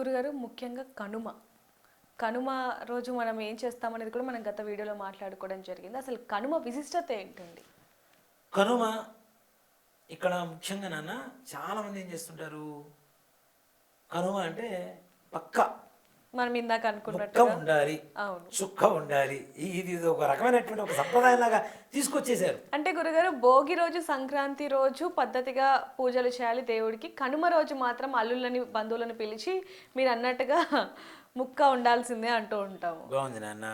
గురుగారు ముఖ్యంగా కనుమ కనుమ రోజు మనం ఏం చేస్తామనేది కూడా మనం గత వీడియోలో మాట్లాడుకోవడం జరిగింది. అసలు కనుమ విశిష్టత ఏంటండి? కనుమ ఇక్కడ ముఖ్యంగా నాన్న చాలామంది ఏం చేస్తుంటారు, కనుమ అంటే పక్క మనం ఇందాక ముక్క అనుకున్నట్టుగా. ఉండాలి, అవును. చుక్క ఉండాలి. ఇది ఒక రకమైనటువంటి ఒక సంప్రదాయంలాగా తీసుకొచ్చేసారు. అంటే గురుగారు భోగి రోజు సంక్రాంతి రోజు పద్ధతిగా పూజలు చేయాలి దేవుడికి. కనుమ రోజు మాత్రం అల్లుళ్ళని బంధువులను పిలిచి మీరు అన్నట్టుగా ముక్క ఉండాల్సిందే అంటూ ఉంటాము. బాగుంది నాన్న.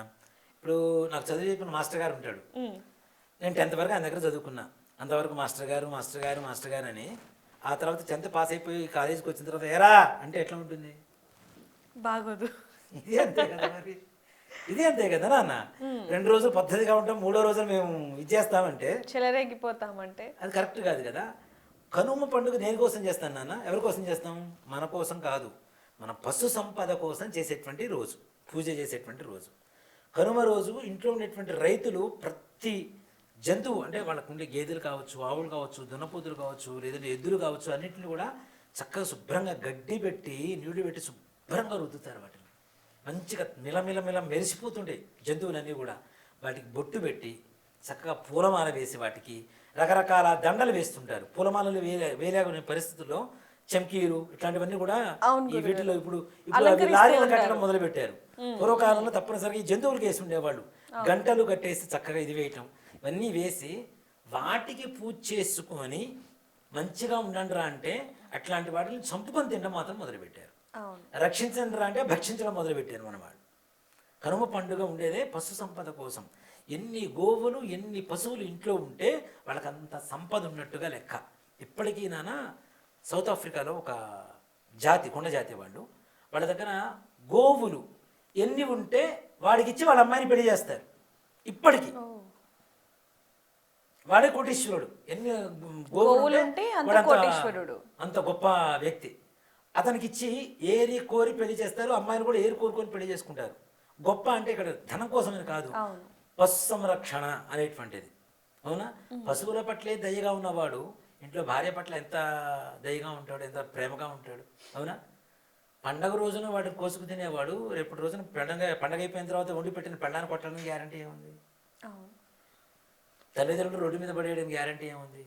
ఇప్పుడు నాకు చదువు చెప్పిన మాస్టర్ గారు ఉంటాడు. ఉమ్, నేను 10th వరకు ఆయన దగ్గర చదువుకున్నా. అంతవరకు మాస్టర్ గారు మాస్టర్ గారు మాస్టర్ గారు అని. ఆ తర్వాత 10th పాస్ అయిపోయి కాలేజీకి వచ్చిన తర్వాత ఎరా అంటే ఎట్లా ఉంటుంది? బాగోదు. ఇది అంతే కదా మరి. ఇది అంతే కదా నాన్న. 2 రోజులు పద్ధతిగా ఉంటాం, 3వ రోజున మేము ఇది చేస్తామంటే చెలరేగిపోతామంటే అది కరెక్ట్ కాదు కదా. కనుమ పండుగ దేనికోసం చేస్తాను నాన్న? ఎవరి కోసం చేస్తాం? మన కోసం కాదు, మన పశు సంపద కోసం చేసేటువంటి రోజు, పూజ చేసేటువంటి రోజు. కనుమ రోజు ఇంట్లో ఉండేటువంటి రైతులు ప్రతి జంతువు అంటే వాళ్ళకు ఉండే గేదెలు కావచ్చు, ఆవులు కావచ్చు, దున్నపోతులు కావచ్చు, లేదంటే ఎద్దులు కావచ్చు, అన్నింటిని కూడా చక్కగా శుభ్రంగా గడ్డి పెట్టి నీళ్లు పెట్టి శుభ్రంగా రుద్దుతారు. వాటిని మంచిగా మిలమిలమిల మెరిసిపోతుండే జంతువులన్నీ కూడా. వాటికి బొట్టు పెట్టి చక్కగా పూలమాల వేసి వాటికి రకరకాల దండలు వేస్తుంటారు. పూలమాలలు వేయలేకునే పరిస్థితుల్లో చమ్కీలు ఇట్లాంటివన్నీ కూడా ఈ వీటిలో ఇప్పుడు అవి లారీలు కట్టడం మొదలు పెట్టారు. పూర్వకాలంలో తప్పనిసరిగా ఈ జంతువులకు వేసి ఉండేవాళ్ళు. గంటలు కట్టేసి చక్కగా ఇది వేయటం, ఇవన్నీ వేసి వాటికి పూజ చేసుకొని మంచిగా ఉండండిరా అంటే అట్లాంటి వాటిని చంపుకొని తినడం మాత్రం మొదలుపెట్టారు. అవును. రక్షించండిరా అంటే భక్షించడం మొదలుపెట్టారు మన వాళ్ళు. కనుమ పండుగ ఉండేదే పశు సంపద కోసం. ఎన్ని గోవులు ఎన్ని పశువులు ఇంట్లో ఉంటే వాళ్ళకంత సంపద ఉన్నట్టుగా లెక్క. ఇప్పటికీ నాన్న సౌత్ ఆఫ్రికాలో ఒక జాతి, కొండ జాతి వాళ్ళు, వాళ్ళ దగ్గర గోవులు ఎన్ని ఉంటే వాడికిచ్చి వాళ్ళ అమ్మాయిని పెళ్లి చేస్తారు. ఇప్పటికీ వాడే కోటీశ్వరుడు. ఎన్ని గోవులు ఉంటే అంత కోటీశ్వరుడు, అంత గొప్ప వ్యక్తి. అతనికి ఇచ్చి ఏరి కోరి పెళ్లి చేస్తారు. అమ్మాయిని కూడా ఏరి కోరుకొని పెళ్లి చేసుకుంటారు. గొప్ప అంటే ఇక్కడ ధనం కోసమని కాదు, పశు సంరక్షణ అనేటువంటిది. అవునా? పశువుల పట్లే దయగా ఉన్నవాడు ఇంట్లో భార్య పట్ల ఎంత దయగా ఉంటాడు, ఎంత ప్రేమగా ఉంటాడు. అవునా? పండగ రోజున వాటిని కోసుకు తినేవాడు రేపటి రోజున పండగ అయిపోయిన తర్వాత వండి పెట్టిన పెళ్ళాన్ని కొట్టడానికి గ్యారంటీ ఏముంది? తల్లిదండ్రులు రోడ్డు మీద పడేయడం గ్యారంటీ ఏముంది?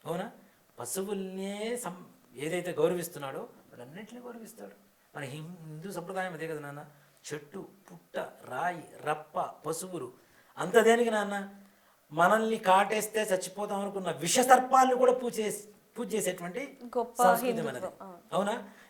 అవునా? పశువుల్నే ఏదైతే గౌరవిస్తున్నాడో వాడన్నింటినీ గౌరవిస్తాడు. మన హిందూ సంప్రదాయం అదే కదా నాన్న. చెట్టు పుట్ట రాయి రప్ప పశువులు అంత దేనికి నాన్న? మనల్ని కాటేస్తే చచ్చిపోతాం అనుకున్న విష సర్పాలను కూడా పూజ చేసేటువంటి సంస్కృతి మనది. అవునా?